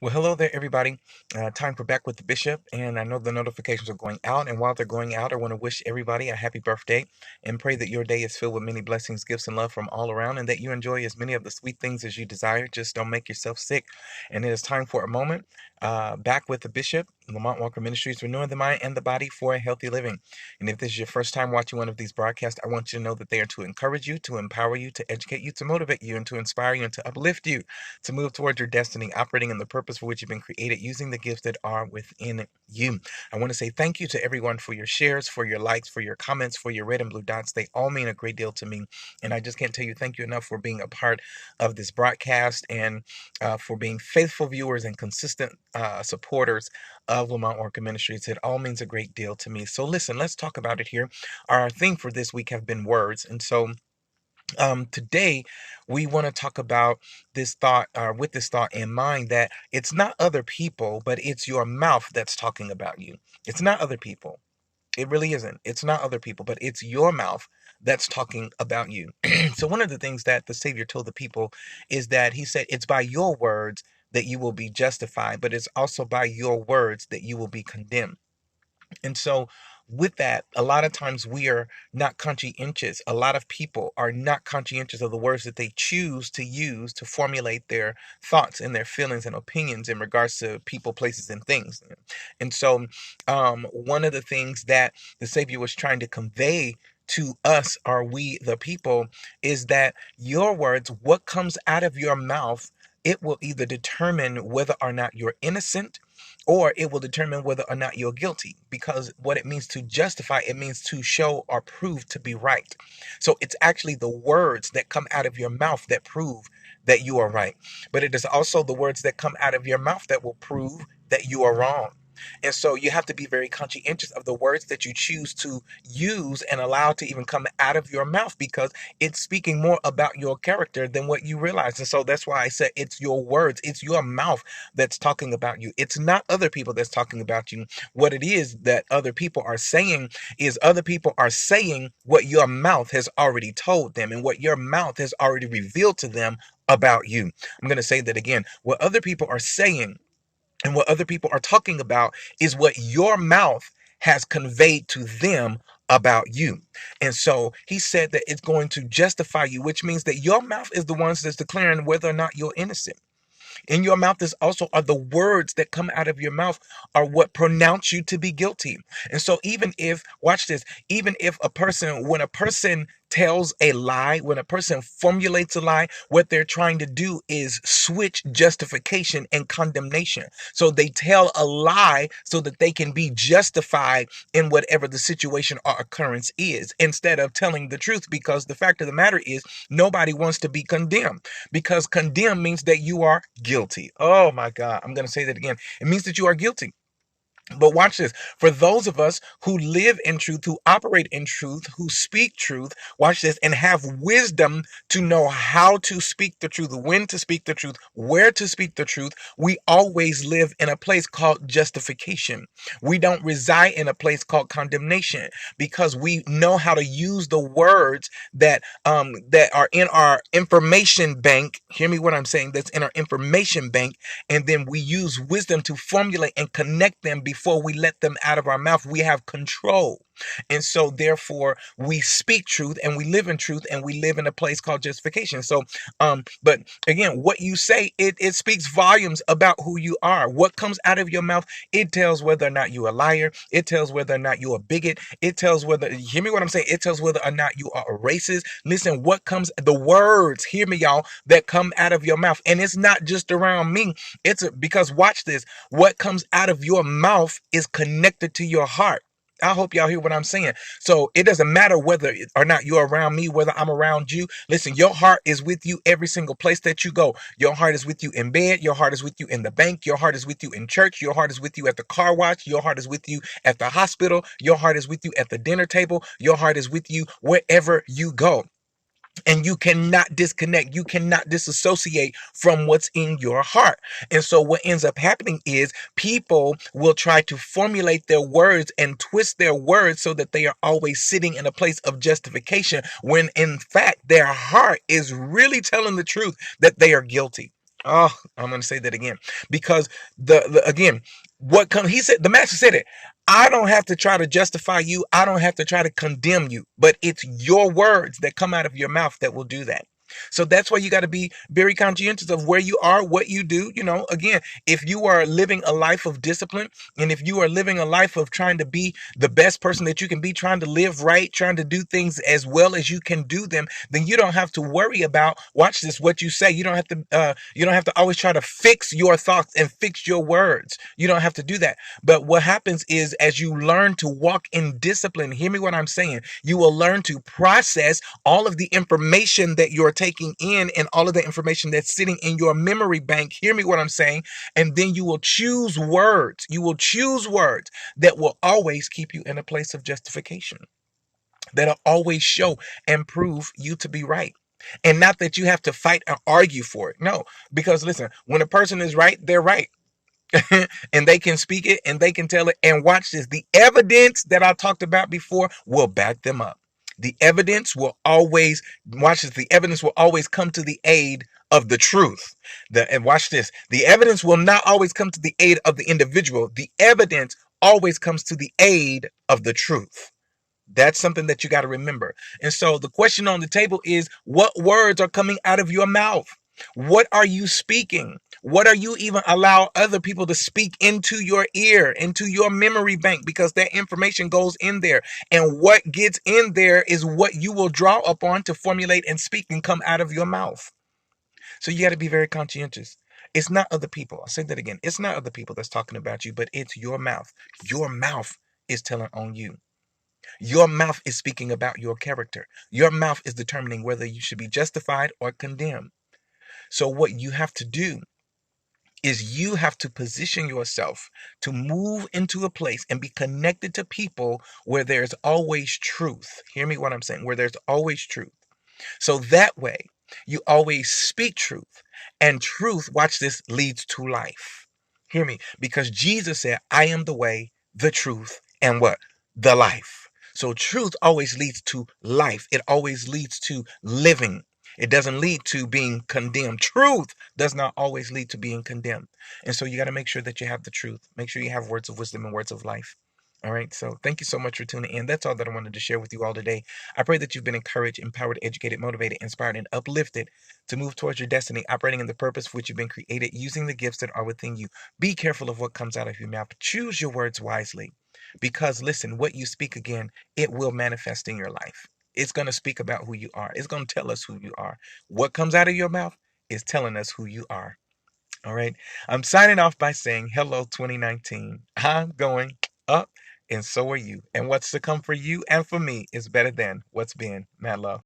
Well, hello there, everybody. Time for Back with the Bishop, and I know the notifications are going out. And while they're going out, I want to wish everybody a happy birthday and pray that your day is filled with many blessings, gifts, and love from all around, and that you enjoy as many of the sweet things as you desire. Just don't make yourself sick. And it is time for a moment. Back with the Bishop, Lamont Walker Ministries, renewing the mind and the body for a healthy living. And if this is your first time watching one of these broadcasts, I want you to know that they are to encourage you, to empower you, to educate you, to motivate you, and to inspire you, and to uplift you to move towards your destiny, operating in the purpose for which you've been created, using the gifts that are within you. I want to say thank you to everyone for your shares, for your likes, for your comments, for your red and blue dots. They all mean a great deal to me. And I just can't tell you thank you enough for being a part of this broadcast and for being faithful viewers and consistent supporters of Lamont Walker Ministries. It all means a great deal to me. So listen, let's talk about it here. Our theme for this week have been words. And so today, we want to talk about this thought, with this thought in mind, that it's not other people, but it's your mouth that's talking about you. It's not other people. It really isn't. It's not other people, but it's your mouth that's talking about you. So, one of the things that the Savior told the people is that He said, it's by your words that you will be justified, but it's also by your words that you will be condemned. And so, with that, a lot of times we are not conscientious. A lot of people are not conscientious of the words that they choose to use to formulate their thoughts and their feelings and opinions in regards to people, places, and things. And so, one of the things that the Savior was trying to convey to us, are we the people, is that your words, what comes out of your mouth, it will either determine whether or not you're innocent, or it will determine whether or not you're guilty. Because what it means to justify, it means to show or prove to be right. So it's actually the words that come out of your mouth that prove that you are right. But it is also the words that come out of your mouth that will prove that you are wrong. And so you have to be very conscientious of the words that you choose to use and allow to even come out of your mouth, because it's speaking more about your character than what you realize. And so that's why I said it's your words, it's your mouth that's talking about you. It's not other people that's talking about you. What it is that other people are saying is other people are saying what your mouth has already told them and what your mouth has already revealed to them about you. I'm going to say that again. What other people are saying and what other people are talking about is what your mouth has conveyed to them about you. And so he said that it's going to justify you, which means that your mouth is the ones that's declaring whether or not you're innocent. In your mouth is also are the words that come out of your mouth are what pronounce you to be guilty. And so even if, watch this, even if when a person tells a lie, when a person formulates a lie, what they're trying to do is switch justification and condemnation. So they tell a lie so that they can be justified in whatever the situation or occurrence is, instead of telling the truth, because the fact of the matter is nobody wants to be condemned, because condemn means that you are guilty. Oh my God. I'm going to say that again. It means that you are guilty. But watch this. For those of us who live in truth, who operate in truth, who speak truth, watch this, and have wisdom to know how to speak the truth, when to speak the truth, where to speak the truth, we always live in a place called justification. We don't reside in a place called condemnation, because we know how to use the words that are in our information bank. Hear me what I'm saying, that's in our information bank, and then we use wisdom to formulate and connect them before we let them out of our mouth. We have control. And so therefore we speak truth and we live in truth and we live in a place called justification. So but again, what you say, it speaks volumes about who you are. What comes out of your mouth, it tells whether or not you're a liar. It tells whether or not you're a bigot. It tells whether, hear me what I'm saying, it tells whether or not you are a racist. Listen, what comes, the words, hear me y'all, that come out of your mouth. And it's not just around me. Because watch this, what comes out of your mouth is connected to your heart. I hope y'all hear what I'm saying. So it doesn't matter whether or not you're around me, whether I'm around you. Listen, your heart is with you every single place that you go. Your heart is with you in bed. Your heart is with you in the bank. Your heart is with you in church. Your heart is with you at the car wash. Your heart is with you at the hospital. Your heart is with you at the dinner table. Your heart is with you wherever you go. And you cannot disconnect. You cannot disassociate from what's in your heart. And so what ends up happening is people will try to formulate their words and twist their words so that they are always sitting in a place of justification, when in fact their heart is really telling the truth that they are guilty. Oh, I'm going to say that again because again, what come he said, the master said it. I don't have to try to justify you. I don't have to try to condemn you, but it's your words that come out of your mouth that will do that. So that's why you got to be very conscientious of where you are, what you do. Again, if you are living a life of discipline and if you are living a life of trying to be the best person that you can be, trying to live right, trying to do things as well as you can do them, then you don't have to worry about, watch this, what you say. You don't have to always try to fix your thoughts and fix your words. You don't have to do that. But what happens is, as you learn to walk in discipline, hear me what I'm saying, you will learn to process all of the information that you're taking in and all of the information that's sitting in your memory bank. Hear me what I'm saying. And then you will choose words. You will choose words that will always keep you in a place of justification, that'll always show and prove you to be right. And not that you have to fight and argue for it. No, because listen, when a person is right, they're right. And they can speak it and they can tell it. And watch this. The evidence that I talked about before will back them up. The evidence will always, watch this, the evidence will always come to the aid of the truth. And watch this. The evidence will not always come to the aid of the individual. The evidence always comes to the aid of the truth. That's something that you got to remember. And so the question on the table is, what words are coming out of your mouth? What are you speaking? What are you even allow other people to speak into your ear, into your memory bank? Because that information goes in there. And what gets in there is what you will draw upon to formulate and speak and come out of your mouth. So you got to be very conscientious. It's not other people. I'll say that again. It's not other people that's talking about you, but it's your mouth. Your mouth is telling on you. Your mouth is speaking about your character. Your mouth is determining whether you should be justified or condemned. So what you have to do is you have to position yourself to move into a place and be connected to people where there's always truth. Hear me what I'm saying, where there's always truth. So that way you always speak truth, and truth, watch this, leads to life. Hear me, because Jesus said, I am the way, the truth, and what? The life. So truth always leads to life. It always leads to living. It doesn't lead to being condemned. Truth does not always lead to being condemned. And so you got to make sure that you have the truth. Make sure you have words of wisdom and words of life. All right. So thank you so much for tuning in. That's all that I wanted to share with you all today. I pray that you've been encouraged, empowered, educated, motivated, inspired, and uplifted to move towards your destiny, operating in the purpose for which you've been created, using the gifts that are within you. Be careful of what comes out of your mouth. Choose your words wisely, because listen, what you speak, again, it will manifest in your life. It's going to speak about who you are. It's going to tell us who you are. What comes out of your mouth is telling us who you are. All right. I'm signing off by saying, hello, 2019. I'm going up, and so are you. And what's to come for you and for me is better than what's been. Mad love.